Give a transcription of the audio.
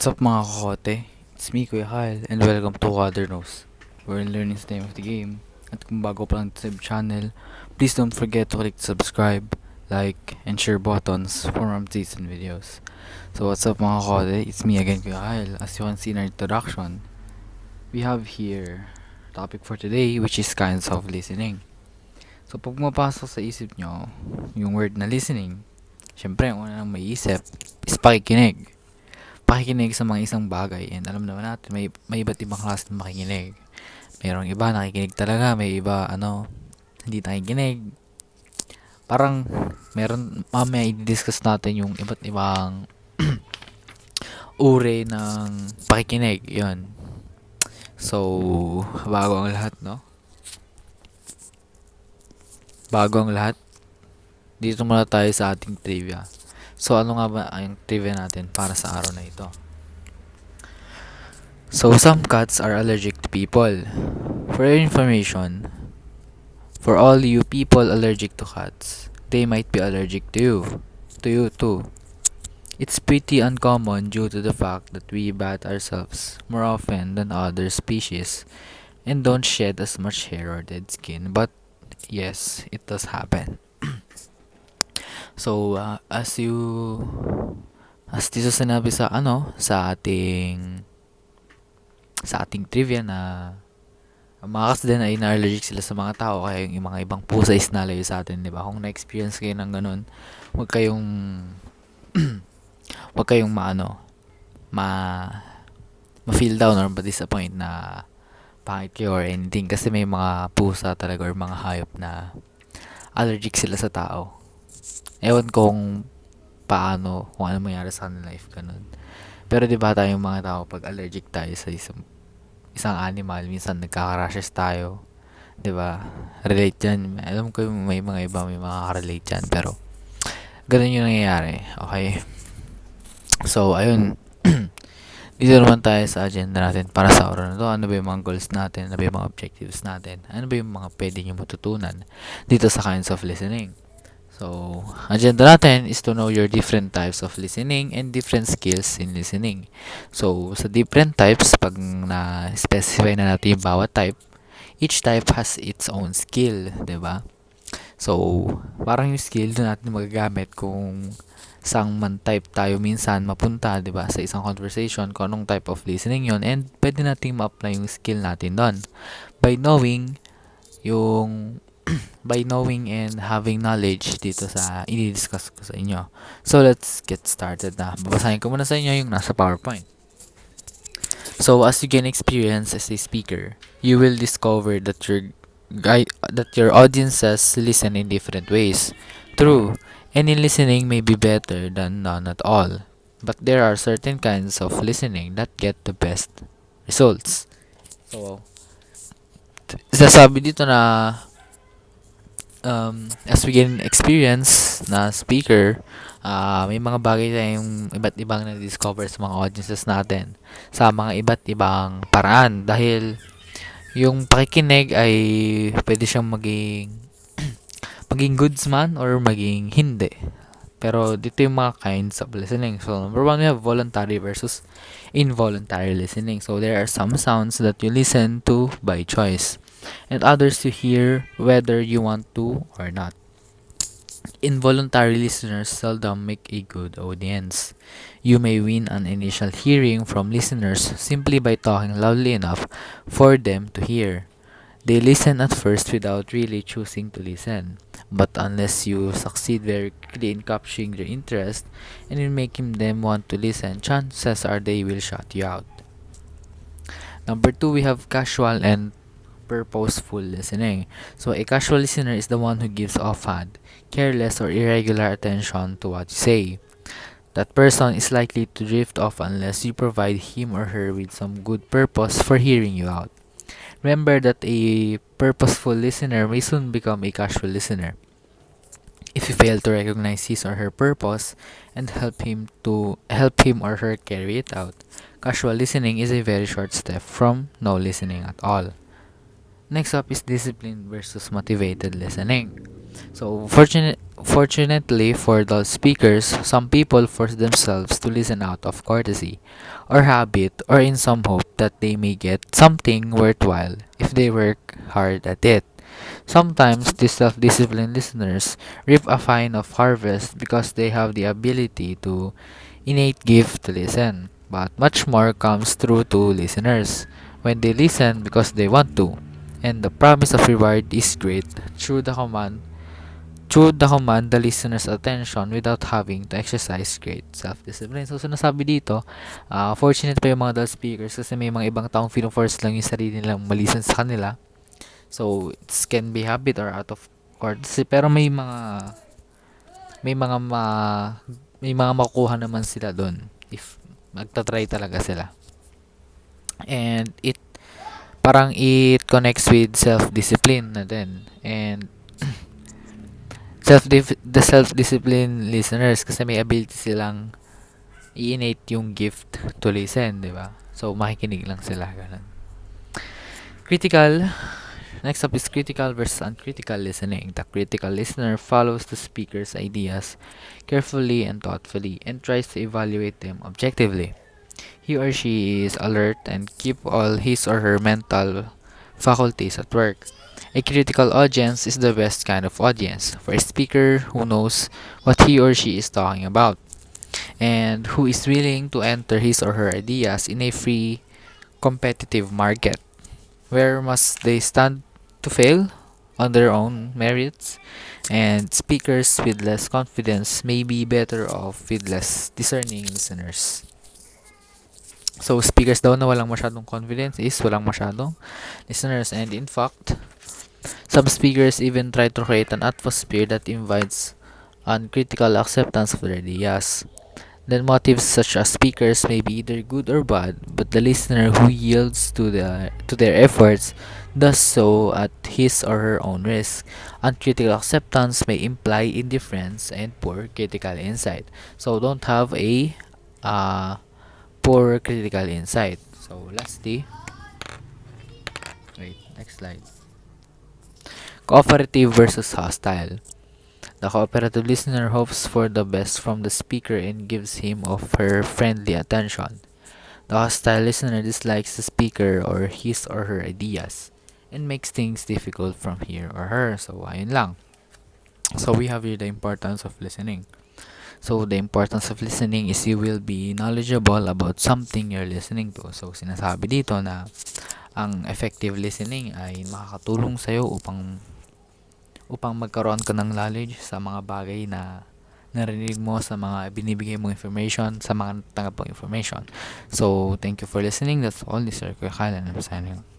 What's up mga Kokote? It's me, Kuya Kyle, and welcome to Kuwader. We're learning the name of the game. At kung bago pa lang sa channel, please don't forget to click subscribe, like, and share buttons for more updates and videos. So what's up mga Kokote? It's me again, Kuya Kyle. As you can see in our introduction, we have here topic for today, which is kinds of listening. So pag mapasok sa isip nyo yung word na listening, syempre ang una nang maiisip is pakikinig sa mga isang bagay. And alam naman natin, may iba't ibang klase ng makikinig. Mayroong iba nakikinig talaga, may iba hindi nakikinig. Parang mamaya i-discuss natin yung iba't ibang uri ng pakikinig. Yun. So, bago ang lahat, dito muna tayo sa ating trivia. So, ano nga ba ang trivia natin para sa araw na ito? So, some cats are allergic to people. For your information, for all you people allergic to cats, they might be allergic to you too. It's pretty uncommon due to the fact that we bat ourselves more often than other species and don't shed as much hair or dead skin. But yes, it does happen. So, as dito sinabi sa ating trivia na ang mga cats din ay na-allergic sila sa mga tao, kaya yung mga ibang pusa is nalayo sa atin, di ba? Kung na-experience kayo ng ganun, huwag kayong ma-feel down or ma-disappoint na pangit kayo or anything, kasi may mga pusa talaga or mga hayop na allergic sila sa tao. Ewan kung paano, kung ano mangyari sa kanila life, ganun. Pero di ba tayong mga tao, pag allergic tayo sa isang animal, minsan nagkaka-rashes tayo. Di ba? Relate yan. Alam ko yung may mga iba, may makaka-relate yan. Pero, ganun yung nangyayari. Okay? So, ayun. Dito naman tayo sa agenda natin para sa araw na to. Ano ba yung mga goals natin? Ano ba yung mga objectives natin? Ano ba yung mga pwede nyo matutunan dito sa kinds of listening? So, agenda natin is to know your different types of listening and different skills in listening. So, sa different types, pag na-specify na natin yung bawat type, each type has its own skill, 'di ba? So, parang yung skill doon natin magagamit kung saan man type tayo minsan mapunta, 'di ba? Sa isang conversation, kung anong type of listening yon, and pwede nating ma-apply yung skill natin doon by knowing and having knowledge dito sa i-discuss ko sa inyo. So, let's get started na. Babasahin ko muna sa inyo yung nasa PowerPoint. So, as you gain experience as a speaker, you will discover that your audiences listen in different ways. True, any listening may be better than none at all. But there are certain kinds of listening that get the best results. So, sasabi dito na as we gain experience na speaker, may mga bagay tayong iba't ibang na-discover sa mga audiences natin sa mga iba't ibang paraan, dahil yung pakikinig ay pwede siyang maging goods man or maging hindi. Pero dito yung mga kinds of listening. So, number one, we have voluntary versus involuntary listening. So, there are some sounds that you listen to by choice, and others you hear whether you want to or not. Involuntary listeners seldom make a good audience. You may win an initial hearing from listeners simply by talking loudly enough for them to hear. They listen at first without really choosing to listen. But unless you succeed very quickly in capturing their interest and in making them want to listen, chances are they will shut you out. Number two, we have casual and purposeful listening. So, a casual listener is the one who gives offhand, careless, or irregular attention to what you say. That person is likely to drift off unless you provide him or her with some good purpose for hearing you out. Remember that a purposeful listener may soon become a casual listener if you fail to recognize his or her purpose and help him or her carry it out. Casual listening is a very short step from no listening at all. Next up is disciplined versus motivated listening. So, fortunately for those speakers, some people force themselves to listen out of courtesy or habit or in some hope that they may get something worthwhile if they work hard at it. Sometimes these self-disciplined listeners reap a fine of harvest because they have the ability to innate gift to listen. But much more comes through to listeners when they listen because they want to. And the promise of reward is great through the command the listener's attention without having to exercise great self-discipline. So, sinasabi dito, fortunate pa yung mga dull speakers kasi may mga ibang taong fino-force lang yung sarili nilang malisan sa kanila. So, it can be habit or out of courtesy. Pero may mga ma, may mga makukuha naman sila doon if magta-try talaga sila. And it connects with self-discipline na din. And the self-discipline listeners kasi may ability silang i-innate yung gift to listen, di ba? So, makikinig lang sila, ganun. Critical. Next up is critical versus uncritical listening. The critical listener follows the speaker's ideas carefully and thoughtfully and tries to evaluate them objectively. He or she is alert and keep all his or her mental faculties at work. A critical audience is the best kind of audience for a speaker who knows what he or she is talking about and who is willing to enter his or her ideas in a free, competitive market. Where must they stand to fail? On their own merits, and speakers with less confidence may be better off with less discerning listeners. So, speakers daw na walang masyadong confidence is walang masyadong listeners. And in fact, some speakers even try to create an atmosphere that invites uncritical acceptance of their ideas. Then motives such as speakers may be either good or bad, but the listener who yields to their efforts does so at his or her own risk. Uncritical acceptance may imply indifference and poor critical insight. So don't have a poor critical insight. So lastly, wait, next slide. Cooperative versus hostile. The cooperative listener hopes for the best from the speaker and gives him or her friendly attention. The hostile listener dislikes the speaker or his or her ideas and makes things difficult from here or her. So, ayun lang. So, we have here the importance of listening. So, the importance of listening is you will be knowledgeable about something you're listening to. So, sinasabi dito na ang effective listening ay makakatulong sa'yo upang magkaroon ka ng knowledge sa mga bagay na narinig mo, sa mga binibigay mong information, sa mga natanggap mong information. So, thank you for listening. That's all. This is Kuya Kyle and I'm signing off.